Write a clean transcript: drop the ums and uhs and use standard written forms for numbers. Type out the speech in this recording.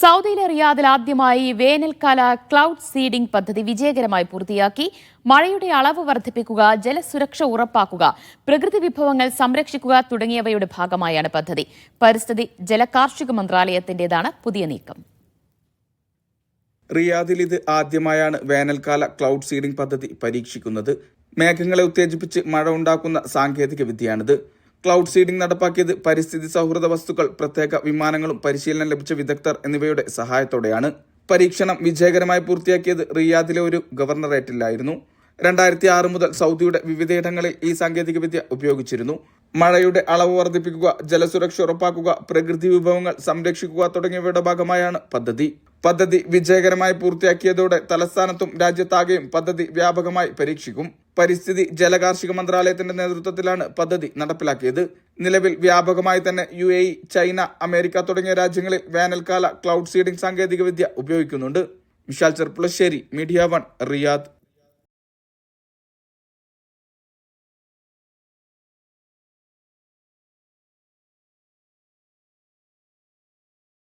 സൗദിയിലെ റിയാദിൽ ആദ്യമായി വേനൽക്കാല ക്ലൗഡ് സീഡിംഗ് പദ്ധതി വിജയകരമായി പൂർത്തിയാക്കി. മഴയുടെ അളവ് വർദ്ധിപ്പിക്കുക, ജലസുരക്ഷ ഉറപ്പാക്കുക, പ്രകൃതി വിഭവങ്ങൾ സംരക്ഷിക്കുക തുടങ്ങിയവയുടെ ഭാഗമായാണ് പദ്ധതി. പരിസ്ഥിതി ജലകാർഷിക മന്ത്രാലയത്തിന്റേതാണ് പുതിയ നീക്കം. റിയാദിൽ ഇത് ആദ്യമായാണ് വേനൽക്കാല ക്ലൗഡ് സീഡിംഗ് പദ്ധതി പരീക്ഷിക്കുന്നത്. മേഘങ്ങളെ ഉത്തേജിപ്പിച്ച് മഴ ഉണ്ടാക്കുന്ന സാങ്കേതിക വിദ്യയാണിത്. ക്ലൗഡ് സീഡിംഗ് നടപ്പാക്കിയത് പരിസ്ഥിതി സൗഹൃദ വസ്തുക്കൾ, പ്രത്യേക വിമാനങ്ങളും പരിശീലനം ലഭിച്ച വിദഗ്ധർ എന്നിവയുടെ സഹായത്തോടെയാണ്. പരീക്ഷണം വിജയകരമായി പൂർത്തിയാക്കിയത് റിയാദിലെ ഒരു ഗവർണറേറ്റിലായിരുന്നു. 2006 മുതൽ സൗദിയുടെ വിവിധയിടങ്ങളിൽ ഈ സാങ്കേതികവിദ്യ ഉപയോഗിച്ചിരുന്നു. മഴയുടെ അളവ് വർദ്ധിപ്പിക്കുക, ജലസുരക്ഷ ഉറപ്പാക്കുക, പ്രകൃതി വിഭവങ്ങൾ സംരക്ഷിക്കുക തുടങ്ങിയവയുടെ ഭാഗമായാണ് പദ്ധതി വിജയകരമായി പൂർത്തിയാക്കിയതോടെ തലസ്ഥാനത്തും രാജ്യത്താകെയും പദ്ധതി വ്യാപകമായി പരീക്ഷിക്കും. പരിസ്ഥിതി ജലകാർഷിക മന്ത്രാലയത്തിന്റെ നേതൃത്വത്തിലാണ് പദ്ധതി നടപ്പിലാക്കിയത്. നിലവിൽ വ്യാപകമായി തന്നെ UAE, ചൈന, അമേരിക്ക തുടങ്ങിയ രാജ്യങ്ങളിൽ വേനൽക്കാല ക്ലൗഡ് സീഡിംഗ് സാങ്കേതികവിദ്യ ഉപയോഗിക്കുന്നുണ്ട്. Vishal Cherpulassery, media 1, Riyadh.